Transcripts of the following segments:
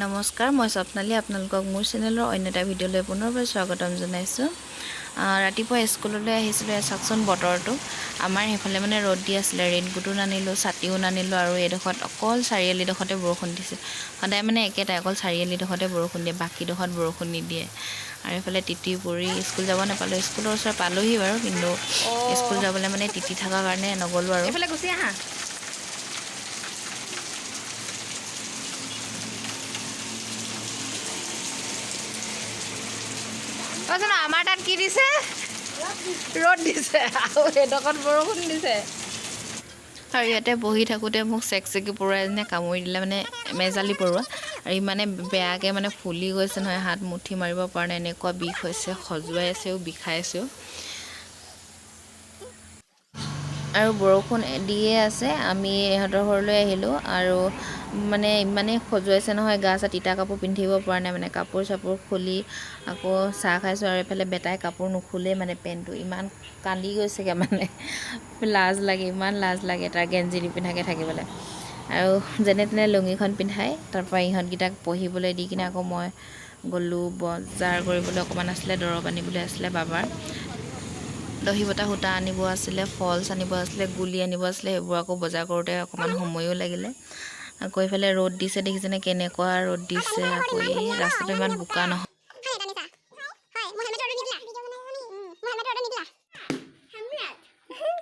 নমস্কাৰ, মই স্বপ্নালী আপোনালোকক মোৰ চেনেলৰ অন্য এটা ভিডিঅ'লৈ পুনৰবাৰ স্বাগতম জনাইছোঁ। ৰাতিপুৱা স্কুললৈ আহিছিলোঁ, চাওকচোন বতৰটো। আমাৰ সেইফালে মানে ৰ'দ দি আছিলে, ৰেইনকোটো নানিলোঁ, ছাতিও নানিলোঁ, আৰু এইডোখৰত অকল চাৰিআলিডোখৰতে বৰষুণ দিছে। সদায় মানে একেটাই, অকল চাৰিআলিডোখৰতে বৰষুণ দিয়ে, বাকীডোখৰত বৰষুণ নিদিয়ে। আৰু এইফালে তিতি পৰি স্কুল যাব নাপালোঁ। স্কুলৰ ওচৰত পালোহি বাৰু, কিন্তু স্কুল যাবলৈ মানে তিতি থকাৰ কাৰণে নগ'লোঁ আৰু। এইফালে গুচি আহা। আমাৰ তাত কি দিছে? ৰ'দ দিছে আৰু এডোখৰত বৰষুণ দিছে। আৰু ইয়াতে বহি থাকোঁতে মোক চেকচেকি পৰুৱা এজনীয়ে কামুৰি দিলে, মানে মেজালি পৰুৱা। আৰু ইমানে বেয়াকৈ মানে ফুলি গৈছে নহয়, হাত মুঠি মাৰিব পৰা নাই, এনেকুৱা বিষ হৈছে, খজুৱাই আছেও, বিষাইছেও। আৰু বৰষুণ দিয়ে আছে। আমি ইহঁতৰ ঘৰলৈ আহিলোঁ, আৰু মানে ইমানেই খজুৱাইছে নহয়, গা চা তিতা কাপোৰ পিন্ধিব পৰা নাই, মানে কাপোৰ চাপোৰ খুলি আকৌ চাহ খাইছোঁ। আৰু এইফালে বেটাই কাপোৰ নুখুলেই, মানে পেণ্টটো ইমান কান্দি গৈছেগৈ, মানে লাজ লাগে, ইমান লাজ লাগে তাৰ গেঞ্জি নিপিন্ধাকৈ থাকিবলৈ। আৰু যেনে তেনে লুঙিখন পিন্ধাই তাৰপৰা ইহঁতকেইটাক পঢ়িবলৈ দি কিনে আকৌ মই গ'লোঁ বজাৰ কৰিবলৈ। অকণমান আছিলে, দৰৱ আনিবলৈ আছিলে বাবাৰ, দহি বটা সূতা আনিব আছিলে, ফলছ আনিব আছিলে, গুলি আনিব আছিলে। সেইবোৰ আকৌ বজাৰ কৰোঁতে অকণমান সময়ো লাগিলে। আকৌ এইফালে ৰ'দ দিছে, দেখিছেনে কেনেকুৱা ৰ'দ দিছে। আকৌ এই ৰাস্তাটো ইমান বোকা নহয়।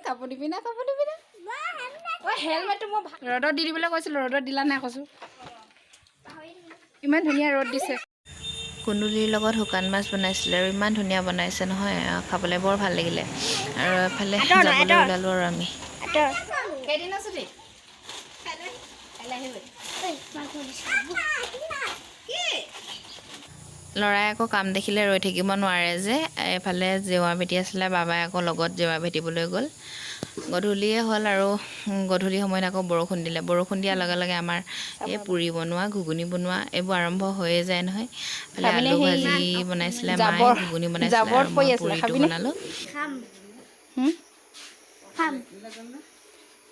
কাপোৰ নিপিন্ধা, কাপোৰ নিপিন্ধা। হেলমেটটো মই ৰ'দত দি দিবলৈ কৈছিলোঁ, ৰ'দত দিলা নাই কৈছোঁ। ইমান ধুনীয়া ৰ'দ দিছে। কুন্দুলিৰ লগত শুকান মাছ বনাইছিলে, আৰু ইমান ধুনীয়া বনাইছে নহয়, খাবলৈ বৰ ভাল লাগিলে। আৰু এফালে যাবলৈ ওলালোঁ আৰু আমি। কেইদিনৰ ছুটি? ল'ৰাই আকৌ কাম দেখিলে ৰৈ থাকিব নোৱাৰে যে। এফালে জেওৰা ভেটি আছিলে, বাবাই আকৌ লগত জেওৰা ভেটিবলৈ গ'ল। গধূলিয়ে হ'ল, আৰু গধূলি সময়ত আকৌ বৰষুণ দিলে। বৰষুণ দিয়াৰ লগে লগে আমাৰ এই পুৰি বনোৱা, ঘুগুনি বনোৱা এইবোৰ আৰম্ভ হৈয়ে যায় নহয়। এইফালে আলু ভাজি বনাইছিলে মায়ে, ঘুগুনি বনাইছিলে, আৰু মই পুৰিটো বনালোঁ।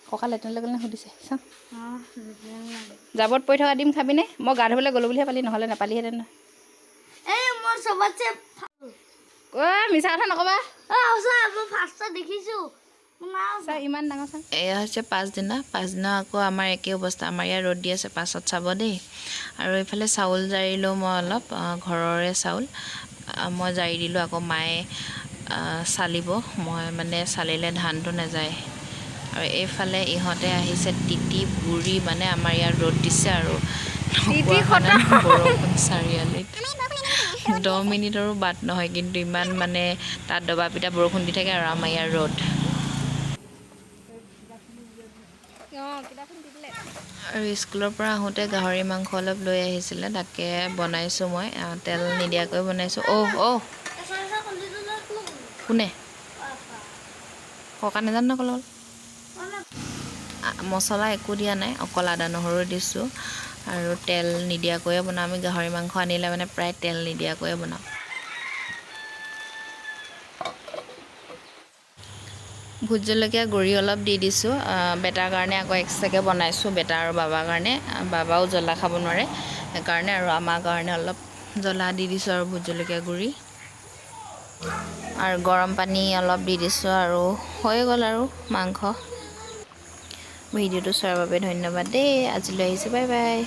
কঁকাল লেট্ৰিনলৈ গ'লে সুধিছে চাওঁ। জাবৰত পৰি থকা ডিম খাবিনে? মই গা ধুবলৈ গ'লোঁ বুলিহে পালি, নহ'লে নাপালিহেঁতেন নহয়। মিছা কথা নক'বা। ইমান ডাঙৰ চাওঁ। এয়া হৈছে পাঁচদিনা আকৌ আমাৰ একেই অৱস্থা। আমাৰ ইয়াত ৰ'দ দি আছে, পাছত চাব দেই। আৰু এইফালে চাউল জাৰিলোঁ মই অলপ, ঘৰৰে চাউল মই জাৰি দিলোঁ। আকৌ মায়ে চালিব, মই মানে চালিলে ধানটো নাযায়। আৰু এইফালে ইহঁতে আহিছে তিতি পুৰি, মানে আমাৰ ইয়াত ৰ'দ দিছে আৰু নোকোৱা হয় না বৰষুণ চাৰিআলিত 10 মিনিটৰো বাট নহয়, কিন্তু ইমান মানে তাত দবা পিটা বৰষুণ দি থাকে, আৰু আমাৰ ইয়াৰ ৰ'দ। আৰু স্কুলৰ পৰা আহোঁতে গাহৰি মাংস অলপ লৈ আহিছিলে, তাকে বনাইছোঁ মই। তেল নিদিয়াকৈ বনাইছোঁ। কোনে ককা নাজানো ন ক'লে মছলা একো দিয়া নাই, অকল আদা নহৰু দিছোঁ, আৰু তেল নিদিয়াকৈয়ে বনাওঁ। আমি গাহৰি মাংস আনিলে মানে প্ৰায় তেল নিদিয়াকৈয়ে বনাওঁ। ভোট জলকীয়া গুড়ি অলপ দি দিছোঁ, বেটাৰ কাৰণে আকৌ এক্সট্ৰাকৈ বনাইছোঁ, বেটা আৰু বাবাৰ কাৰণে। বাবাও জ্বলা খাব নোৱাৰে সেইকাৰণে, আৰু আমাৰ কাৰণে অলপ জ্বলা দি দিছোঁ, আৰু ভোট জলকীয়া গুড়ি আৰু গৰম পানী অলপ দি দিছোঁ, আৰু হৈ গ'ল আৰু মাংস। ভিডিঅ'টো চোৱাৰ বাবে ধন্যবাদ দেই। আজিলৈ আহিছোঁ, বাই বাই।